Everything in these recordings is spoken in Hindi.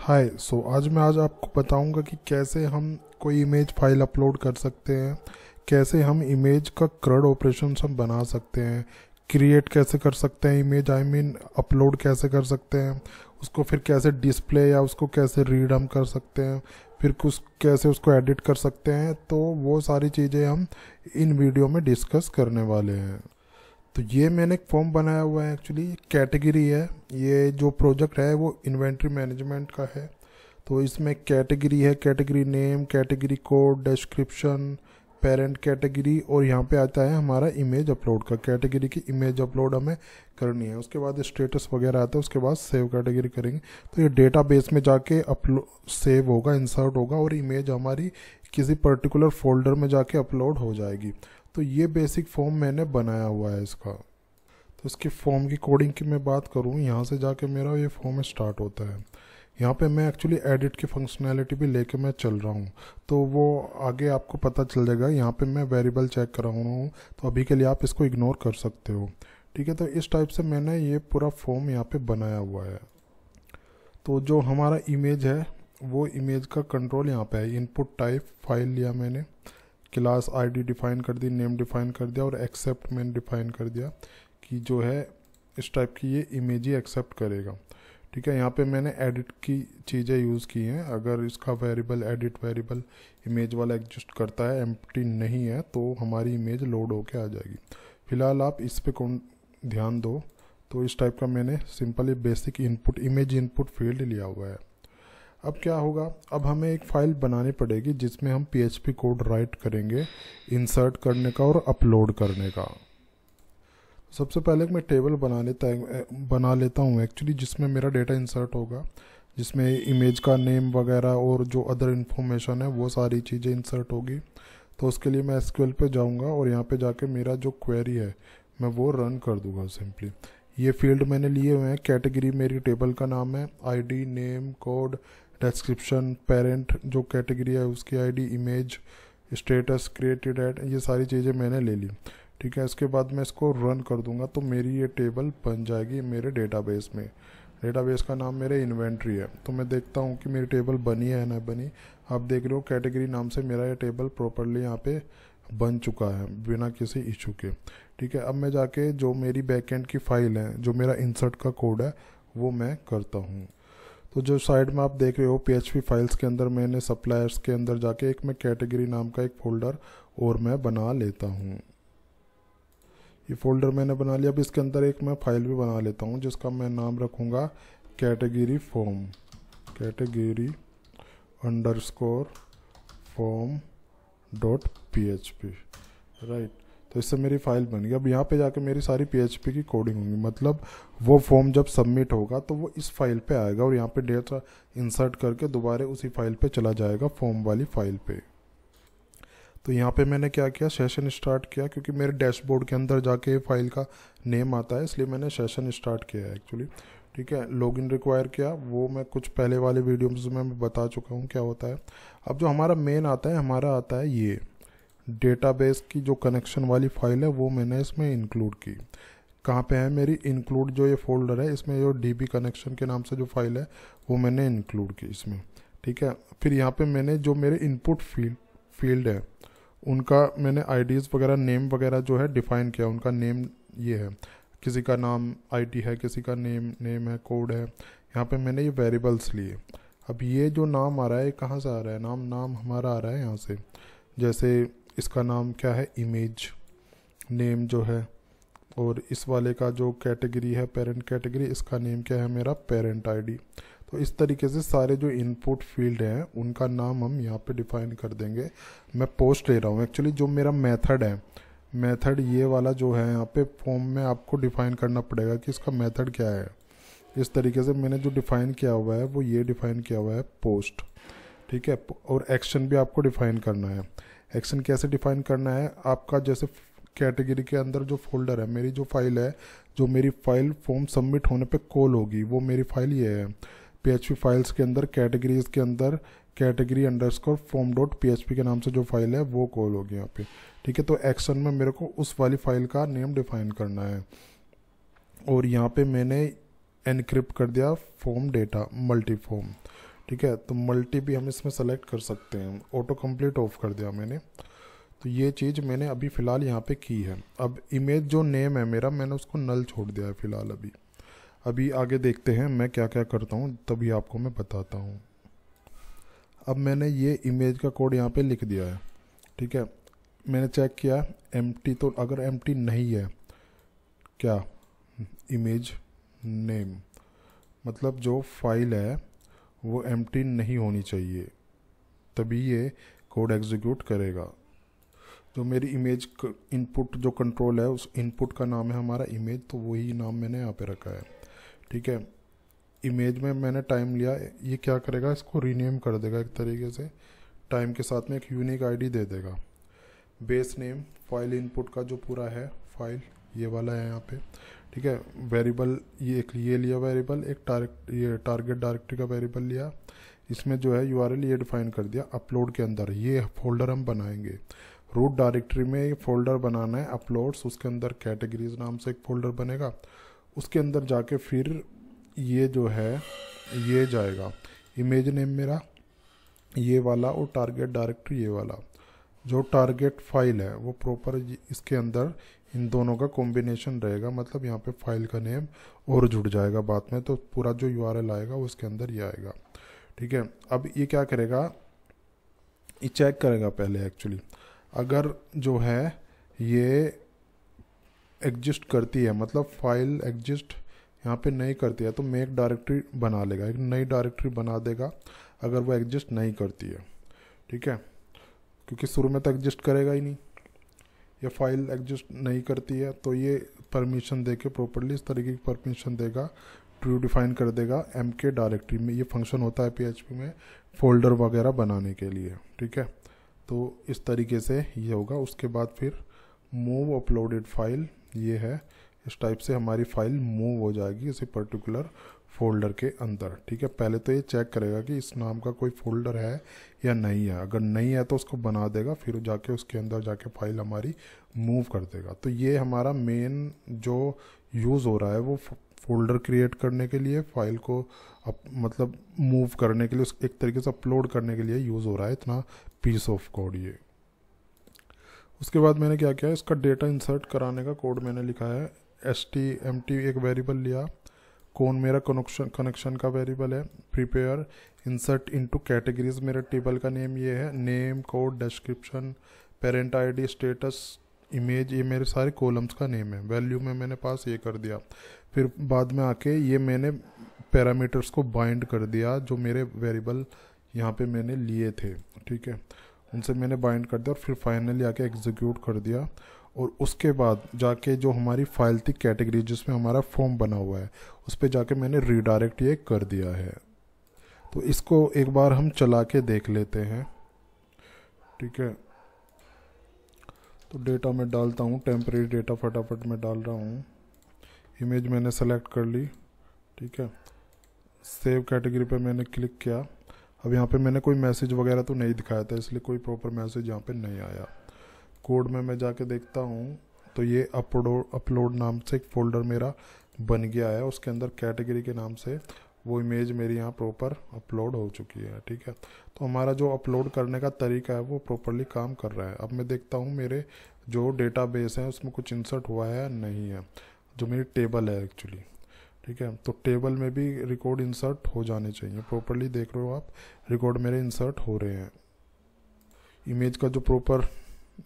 आज आपको बताऊंगा कि कैसे हम कोई इमेज फाइल अपलोड कर सकते हैं, कैसे हम इमेज का CRUD ऑपरेशन हम बना सकते हैं, क्रिएट कैसे कर सकते हैं इमेज, अपलोड कैसे कर सकते हैं, उसको फिर कैसे डिस्प्ले या उसको कैसे रीड हम कर सकते हैं, फिर कुछ कैसे उसको एडिट कर सकते हैं। तो वो सारी चीज़ें हम इन वीडियो में डिस्कस करने वाले हैं। तो ये मैंने एक फॉर्म बनाया हुआ है, एक्चुअली कैटेगरी है। ये जो प्रोजेक्ट है वो इन्वेंट्री मैनेजमेंट का है। तो इसमें कैटेगरी है, category name, category code, description, parent category, और यहाँ पे आता है हमारा इमेज अपलोड का, कैटेगरी की इमेज अपलोड हमें करनी है। उसके बाद स्टेटस वगैरह आता है, उसके बाद सेव कैटेगरी करेंगे तो ये डेटाबेस में जाके अपलोड सेव होगा, इंसर्ट होगा और इमेज हमारी किसी पर्टिकुलर फोल्डर में जाके अपलोड हो जाएगी। तो ये बेसिक फॉर्म मैंने बनाया हुआ है इसका। तो इसकी फॉर्म की कोडिंग की मैं बात करूँ, यहाँ से जाके मेरा ये फॉर्म स्टार्ट होता है। यहाँ पे मैं एक्चुअली एडिट की फंक्शनैलिटी भी लेके मैं चल रहा हूँ, तो वो आगे आपको पता चल जाएगा। यहाँ पे मैं वेरिएबल चेक कर रहा हूँ, तो अभी के लिए आप इसको इग्नोर कर सकते हो, ठीक है। तो इस टाइप से मैंने ये पूरा फॉर्म यहाँ पे बनाया हुआ है। तो जो हमारा इमेज है वो इमेज का कंट्रोल यहाँ पे है। इनपुट टाइप फाइल लिया मैंने, क्लास आईडी डिफाइन कर दी, नेम डिफाइन कर दिया और एक्सेप्ट मैंने डिफाइन कर दिया कि जो है इस टाइप की ये इमेज ही एक्सेप्ट करेगा, ठीक है। यहाँ पे मैंने एडिट की चीज़ें यूज़ की हैं। अगर इसका वेरिएबल एडिट वेरिएबल इमेज वाला एग्जिस्ट करता है, एम्प्टी नहीं है, तो हमारी इमेज लोड होके आ जाएगी। फिलहाल आप इस पे कौन ध्यान दो। तो इस टाइप का मैंने simply basic input image input field लिया हुआ है। अब क्या होगा, अब हमें एक फ़ाइल बनानी पड़ेगी जिसमें हम PHP कोड राइट करेंगे इंसर्ट करने का और अपलोड करने का। सबसे पहले मैं टेबल बना लेता हूँ एक्चुअली, जिसमें मेरा डेटा इंसर्ट होगा, जिसमें इमेज का नेम वगैरह और जो अदर इन्फॉर्मेशन है वो सारी चीज़ें इंसर्ट होगी। तो उसके लिए मैं SQL पे जाऊँगा और यहाँ पे जाके मेरा जो क्वेरी है मैं वो रन कर दूँगा सिंपली। ये फील्ड मैंने लिए हुए हैं। कैटेगरी मेरी टेबल का नाम है, ID, name, code, description, parent जो कैटेगरी है उसकी ID, image, status, created at, ये सारी चीज़ें मैंने ले ली, ठीक है। इसके बाद मैं इसको रन कर दूंगा तो मेरी ये टेबल बन जाएगी मेरे डेटाबेस में। डेटाबेस का नाम मेरे इन्वेंट्री है। तो मैं देखता हूँ कि मेरी टेबल बनी है ना बनी। आप देख रहे हो कैटेगरी नाम से मेरा ये टेबल प्रॉपरली यहाँ पे बन चुका है बिना किसी इशू के, ठीक है। अब मैं जाके जो मेरी बैकएंड की फ़ाइल है, जो मेरा इंसर्ट का कोड है, वो मैं करता हूँ। तो जो साइड में आप देख रहे हो PHP फाइल्स के अंदर मैंने सप्लायर्स के अंदर जाके एक मैं कैटेगरी नाम का एक फ़ोल्डर और मैं बना लेता हूँ। ये फ़ोल्डर मैंने बना लिया। अब इसके अंदर एक मैं फ़ाइल भी बना लेता हूँ जिसका मैं नाम रखूँगा category form, category underscore form .php, right. तो इससे मेरी फाइल बन गई। अब यहाँ पे जाके मेरी सारी PHP की कोडिंग होंगी, मतलब वो फॉर्म जब सबमिट होगा तो वो इस फाइल पे आएगा और यहाँ पे डेटा इंसर्ट करके दोबारा उसी फाइल पे चला जाएगा, फॉर्म वाली फाइल पे। तो यहाँ पे मैंने क्या किया, सेशन स्टार्ट किया, क्योंकि मेरे डैशबोर्ड के अंदर जाके फाइल का नेम आता है, इसलिए मैंने सेशन स्टार्ट किया है एक्चुअली, ठीक है। लॉगिन रिक्वायर किया, वो मैं कुछ पहले वाले वीडियोस में मैं बता चुका हूँ क्या होता है। अब जो हमारा मेन आता है, हमारा आता है ये डेटाबेस की जो कनेक्शन वाली फाइल है, वो मैंने इसमें इंक्लूड की। कहाँ पे है मेरी इंक्लूड, जो ये फोल्डर है इसमें जो DB कनेक्शन के नाम से जो फाइल है वो मैंने इंक्लूड की इसमें, ठीक है। फिर यहाँ पे मैंने जो मेरे इनपुट फील्ड है उनका मैंने IDs वगैरह, नेम वगैरह जो है डिफ़ाइन किया। उनका नेम ये है, किसी का नाम ID है, किसी का नेम है, कोड है। यहाँ पे मैंने ये वेरिएबल्स लिए। अब ये जो नाम आ रहा है कहाँ से आ रहा है, नाम हमारा आ रहा है यहाँ से। जैसे इसका नाम क्या है, इमेज नेम जो है, और इस वाले का जो कैटेगरी है पेरेंट कैटेगरी, इसका नेम क्या है मेरा, पेरेंट ID। तो इस तरीके से सारे जो इनपुट फील्ड हैं उनका नाम हम यहाँ पे डिफाइन कर देंगे। मैं पोस्ट ले रहा हूँ एक्चुअली, जो मेरा मेथड है, मेथड ये वाला जो है यहाँ पे फॉर्म में आपको डिफाइन करना पड़ेगा कि इसका मेथड क्या है। इस तरीके से मैंने जो डिफाइन किया हुआ है वो ये डिफाइन किया हुआ है पोस्ट, ठीक है। और एक्शन भी आपको डिफाइन करना है। एक्शन कैसे डिफाइन करना है, आपका जैसे कैटेगरी के अंदर जो फोल्डर है, मेरी जो फाइल है, जो मेरी फाइल फॉर्म सबमिट होने पे कॉल होगी, वो मेरी फाइल ये है। PHP फाइल्स के अंदर कैटेगरीज के अंदर कैटेगरी अंडरस्कोर फॉर्म .php के नाम से जो फाइल है वो कॉल होगी यहाँ पे, ठीक है। तो एक्शन में मेरे को उस वाली फाइल का नेम डिफाइन करना है। और यहाँ पे मैंने एनक्रिप्ट कर दिया फॉर्म डेटा मल्टी फॉर्म, ठीक है। तो मल्टी भी हम इसमें सेलेक्ट कर सकते हैं, ऑटो कंप्लीट ऑफ कर दिया मैंने। तो ये चीज़ मैंने अभी फ़िलहाल यहाँ पे की है। अब इमेज जो नेम है मेरा, मैंने उसको नल छोड़ दिया है फ़िलहाल। अभी आगे देखते हैं मैं क्या क्या करता हूँ, तभी आपको मैं बताता हूँ। अब मैंने ये इमेज का कोड यहाँ पे लिख दिया है, ठीक है। मैंने चेक किया एम्प्टी, तो अगर एम्प्टी नहीं है क्या इमेज नेम, मतलब जो फाइल है वो एम्प्टी नहीं होनी चाहिए, तभी ये कोड एग्जीक्यूट करेगा। जो मेरी इमेज इनपुट जो कंट्रोल है, उस इनपुट का नाम है हमारा इमेज, तो वही नाम मैंने यहाँ पे रखा है, ठीक है। इमेज में मैंने टाइम लिया, ये क्या करेगा, इसको रीनेम कर देगा एक तरीके से, टाइम के साथ में एक यूनिक आईडी दे देगा। बेस नेम फाइल इनपुट का जो पूरा है, फाइल ये वाला है यहाँ पे, ठीक है। वेरिएबल ये लिया वेरिएबल, एक टारगेट डायरेक्टरी का वेरिएबल लिया, इसमें जो है यूआरएल ये डिफाइन कर दिया। अपलोड के अंदर ये फोल्डर हम बनाएंगे, रूट डायरेक्टरी में ये फोल्डर बनाना है अपलोड्स, उसके अंदर कैटेगरीज नाम से एक फोल्डर बनेगा, उसके अंदर जाके फिर ये जो है ये जाएगा इमेज नेम मेरा ये वाला, और टारगेट डायरेक्टरी ये वाला। जो टारगेट फाइल है वो प्रॉपर इसके अंदर इन दोनों का कॉम्बिनेशन रहेगा, मतलब यहाँ पे फाइल का नेम और जुड़ जाएगा बाद में, तो पूरा जो यूआरएल आएगा वो इसके अंदर ये आएगा, ठीक है। अब ये क्या करेगा, ये चेक करेगा पहले एक्चुअली, अगर जो है ये एग्जिस्ट करती है, मतलब फाइल एग्जिस्ट यहाँ पे नहीं करती है, तो मेक डायरेक्टरी बना लेगा, एक नई डायरेक्टरी बना देगा अगर वो एग्जिस्ट नहीं करती है, ठीक है। क्योंकि शुरू में तो एग्जिस्ट करेगा ही नहीं, ये फाइल एग्जिस्ट नहीं करती है, तो ये परमिशन दे के प्रॉपरली इस तरीके की परमिशन देगा, ट्रू डिफाइन कर देगा एमके डायरेक्टरी में। ये फंक्शन होता है पीएचपी में फोल्डर वगैरह बनाने के लिए, ठीक है। तो इस तरीके से ये होगा। उसके बाद फिर मूव अपलोडेड फाइल, ये है इस टाइप से हमारी फाइल मूव हो जाएगी इसी पर्टिकुलर फोल्डर के अंदर, ठीक है। पहले तो ये चेक करेगा कि इस नाम का कोई फोल्डर है या नहीं है, अगर नहीं है तो उसको बना देगा, फिर जाके उसके अंदर जाके फाइल हमारी मूव कर देगा। तो ये हमारा मेन जो यूज़ हो रहा है वो फोल्डर क्रिएट करने के लिए, फाइल को मतलब मूव करने के लिए, एक तरीके से अपलोड करने के लिए यूज़ हो रहा है इतना पीस ऑफ कोड ये। उसके बाद मैंने क्या किया, इसका डेटा इंसर्ट कराने का कोड मैंने लिखा है। HTMT एक वेरिएबल लिया, कौन मेरा कनेक्शन का वेरिएबल है, प्रिपेयर इंसर्ट इनटू कैटेगरीज, मेरे टेबल का नेम ये है, name code description parent ID status image, ये मेरे सारे कॉलम्स का नेम है। वैल्यू में मैंने पास ये कर दिया, फिर बाद में आके ये मैंने पैरामीटर्स को बाइंड कर दिया, जो मेरे वेरिएबल यहाँ पे मैंने लिए थे, ठीक है, उनसे मैंने बाइंड कर दिया, और फिर फाइनली आके एग्जीक्यूट कर दिया। और उसके बाद जाके जो हमारी फाइल थी कैटेगरी जिसमें हमारा फॉर्म बना हुआ है, उस पर जाके मैंने रीडायरेक्ट ये कर दिया है। तो इसको एक बार हम चला के देख लेते हैं, ठीक है। तो डेटा मैं डालता हूँ, टेम्परेरी डेटा फटाफट मैं डाल रहा हूँ। इमेज मैंने सेलेक्ट कर ली, ठीक है। सेव कैटेगरी पे मैंने क्लिक किया। अब यहाँ पे मैंने कोई मैसेज वगैरह तो नहीं दिखाया था, इसलिए कोई प्रॉपर मैसेज यहाँ पे नहीं आया। कोड में मैं जाके देखता हूँ तो ये अपलोड नाम से एक फ़ोल्डर मेरा बन गया है, उसके अंदर कैटेगरी के नाम से वो इमेज मेरी यहाँ प्रॉपर अपलोड हो चुकी है, ठीक है। तो हमारा जो अपलोड करने का तरीका है वो प्रॉपरली काम कर रहा है। अब मैं देखता हूँ मेरे जो डेटाबेस है उसमें कुछ इंसर्ट हुआ है या नहीं है, जो मेरी टेबल है एक्चुअली, ठीक है। तो टेबल में भी रिकॉर्ड इंसर्ट हो जाने चाहिए, प्रॉपरली देख रहे हो आप, रिकॉर्ड मेरे इंसर्ट हो रहे हैं। इमेज का जो प्रॉपर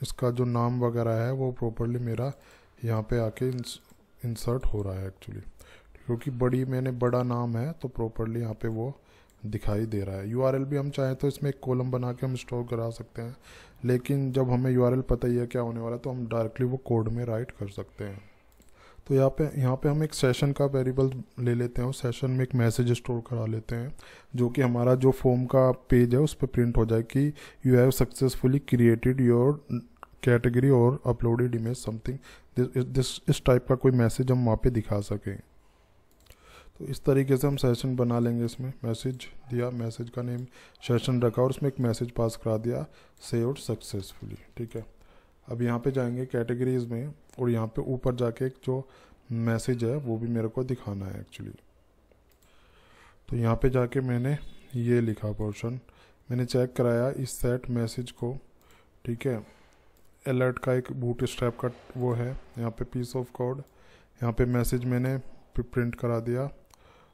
इसका जो नाम वगैरह है वो प्रॉपरली मेरा यहाँ पे आके इंसर्ट हो रहा है एक्चुअली, क्योंकि मैंने बड़ा नाम है तो प्रॉपरली यहाँ पे वो दिखाई दे रहा है। यूआरएल भी हम चाहें तो इसमें एक कॉलम बना के हम स्टोर करा सकते हैं, लेकिन जब हमें यूआरएल पता ही है क्या होने वाला है तो हम डायरेक्टली वो कोड में राइट कर सकते हैं। तो यहाँ पे हम एक सेशन का वेरिएबल ले लेते हैं, उस सेशन में एक मैसेज स्टोर करा लेते हैं, जो कि हमारा जो फॉर्म का पेज है उस पर प्रिंट हो जाए कि you have successfully created your category और अपलोडेड इमेज समथिंग, इस टाइप का कोई मैसेज हम वहाँ पे दिखा सकें। तो इस तरीके से हम सेशन बना लेंगे। इसमें मैसेज दिया, मैसेज का नेम सेशन रखा और उसमें एक मैसेज पास करा दिया, सेव्ड सक्सेसफुली, ठीक है। अब यहाँ पे जाएंगे कैटेगरीज में और यहाँ पे ऊपर जाके एक जो मैसेज है वो भी मेरे को दिखाना है एक्चुअली। तो यहाँ पे जाके मैंने ये लिखा पोर्शन मैंने चेक कराया इस सेट मैसेज को, ठीक है। अलर्ट का एक बूट स्ट्रैप का वो है, यहाँ पे पीस ऑफ कोड, यहाँ पे मैसेज मैंने प्रिंट करा दिया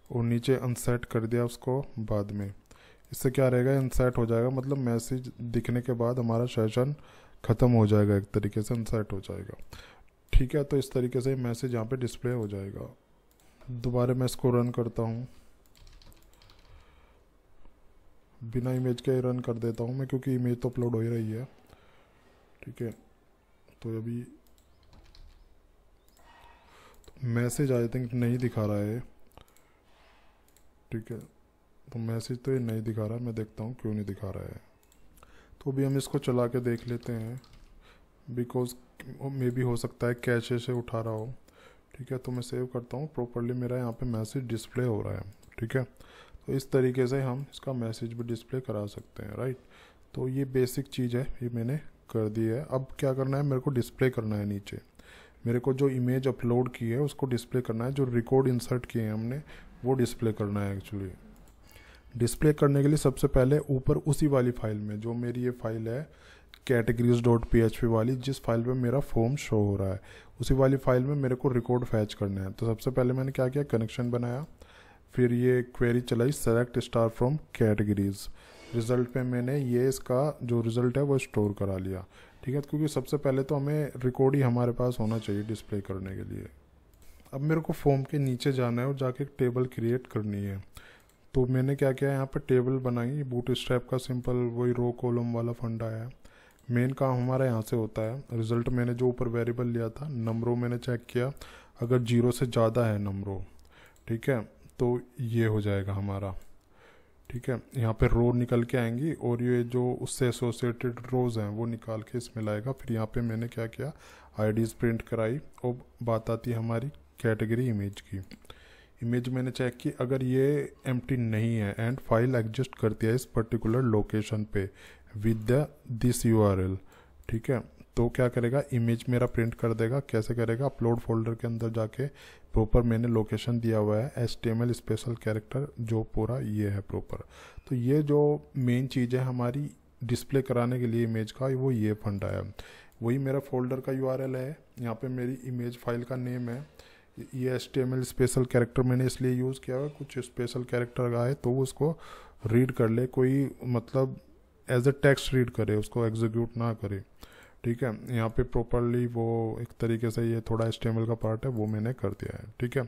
और नीचे अनसेट कर दिया उसको बाद में। इससे क्या रहेगा, अनसेट हो जाएगा, मतलब मैसेज दिखने के बाद हमारा सेशन ख़त्म हो जाएगा, एक तरीके से अनसेट हो जाएगा, ठीक है। तो इस तरीके से मैसेज यहाँ पे डिस्प्ले हो जाएगा। दोबारा मैं इसको रन करता हूँ, बिना इमेज के रन कर देता हूँ मैं, क्योंकि इमेज तो अपलोड हो ही रही है, ठीक है। तो अभी तो मैसेज आई थिंक नहीं दिखा रहा है, ठीक है। तो मैसेज तो ये नहीं दिखा रहा, मैं देखता हूँ क्यों नहीं दिखा रहा है। तो अभी हम इसको चला के देख लेते हैं, बिकॉज मे भी हो सकता है कैशे से उठा रहा हो, ठीक है। तो मैं सेव करता हूँ, प्रॉपरली मेरा यहाँ पे मैसेज डिस्प्ले हो रहा है, ठीक है। तो इस तरीके से हम इसका मैसेज भी डिस्प्ले करा सकते हैं, राइट। तो ये बेसिक चीज़ है, ये मैंने कर दी है। अब क्या करना है, मेरे को डिस्प्ले करना है नीचे, मेरे को जो इमेज अपलोड की है उसको डिस्प्ले करना है, जो रिकॉर्ड इंसर्ट किए हैं हमने वो डिस्प्ले करना है। एक्चुअली डिस्प्ले करने के लिए सबसे पहले ऊपर उसी वाली फाइल में, जो मेरी ये फाइल है categories.php वाली, जिस फाइल में मेरा फॉर्म शो हो रहा है, उसी वाली फाइल में मेरे को रिकॉर्ड फैच करना है। तो सबसे पहले मैंने क्या किया, कनेक्शन बनाया, फिर ये क्वेरी चलाई select star from categories. Result पे मैंने ये इसका जो रिजल्ट है वो स्टोर करा लिया, ठीक है। क्योंकि सबसे पहले तो हमें रिकॉर्ड ही हमारे पास होना चाहिए डिस्प्ले करने के लिए। अब मेरे को फॉर्म के नीचे जाना है और जाके एक टेबल क्रिएट करनी है। तो मैंने क्या किया, यहाँ पे टेबल बनाई, बूट स्ट्रैप का सिंपल वही रो कॉलम वाला फंडा है। मेन काम हमारा यहाँ से होता है। रिजल्ट मैंने जो ऊपर वेरिएबल लिया था, नंबरों मैंने चेक किया, अगर 0 से ज़्यादा है नंबरों, ठीक है, तो ये हो जाएगा हमारा, ठीक है। यहाँ पे रो निकल के आएंगी और ये जो उससे एसोसिएटेड रोज़ हैं वो निकाल के इसमें लाएगा। फिर यहाँ पे मैंने क्या किया, आईडीज़ प्रिंट कराई और बात आती है हमारी कैटेगरी इमेज की। इमेज मैंने चेक की, अगर ये एम्प्टी नहीं है एंड फाइल एग्जिस्ट करती है इस पर्टिकुलर लोकेशन पे विद दिस यूआरएल, ठीक है, तो क्या करेगा, इमेज मेरा प्रिंट कर देगा। कैसे करेगा, अपलोड फोल्डर के अंदर जाके प्रॉपर मैंने लोकेशन दिया हुआ है HTML स्पेशल कैरेक्टर, जो पूरा ये है प्रॉपर। तो ये जो मेन चीज़ है हमारी डिस्प्ले कराने के लिए इमेज का, वो ये फंडा है। वही मेरा फोल्डर का यूआरएल है, यहाँ पे मेरी इमेज फाइल का नेम है। ये HTML स्पेशल कैरेक्टर मैंने इसलिए यूज़ किया हुआ, कुछ स्पेशल कैरेक्टर आए तो उसको रीड कर ले, कोई मतलब एज ए टेक्स्ट रीड करे, उसको एग्जीक्यूट ना करे, ठीक है। यहाँ पे प्रॉपरली वो एक तरीके से ये थोड़ा HTML का पार्ट है वो मैंने कर दिया है, ठीक है।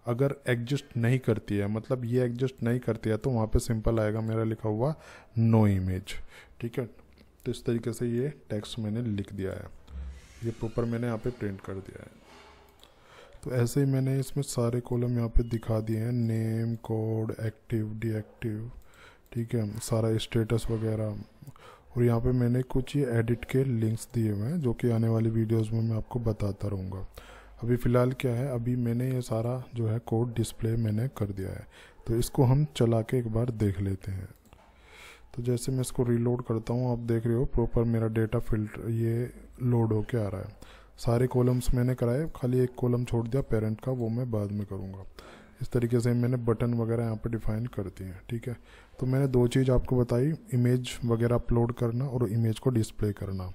अगर एग्जिस्ट नहीं करती है, मतलब ये एग्जिस्ट नहीं करती है, तो वहाँ पे सिंपल आएगा मेरा लिखा हुआ नो इमेज, ठीक है। तो इस तरीके से ये टेक्स्ट मैंने लिख दिया है, ये प्रॉपर मैंने यहाँ पे प्रिंट कर दिया है। तो ऐसे ही मैंने इसमें सारे कॉलम यहाँ पे दिखा दिए हैं, नेम, कोड, एक्टिव, डीएक्टिव, ठीक है, सारा स्टेटस वगैरह। और यहाँ पे मैंने कुछ ये एडिट के लिंक्स दिए हुए हैं, जो कि आने वाली वीडियोस में मैं आपको बताता रहूँगा। अभी फ़िलहाल क्या है, अभी मैंने ये सारा जो है कोड डिस्प्ले मैंने कर दिया है। तो इसको हम चला के एक बार देख लेते हैं। तो जैसे मैं इसको रीलोड करता हूँ, आप देख रहे हो प्रॉपर मेरा डेटा फिल्टर ये लोड होके आ रहा है। सारे कॉलम्स मैंने कराए, खाली एक कॉलम छोड़ दिया पेरेंट का, वो मैं बाद में करूँगा। इस तरीके से मैंने बटन वगैरह यहाँ पे डिफाइन कर दिए हैं, ठीक है। तो मैंने दो चीज़ आपको बताई, इमेज वगैरह अपलोड करना और इमेज को डिस्प्ले करना।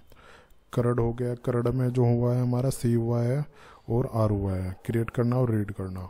करड हो गया, करड में जो हुआ है हमारा C हुआ है और R हुआ है, क्रिएट करना और रीड करना।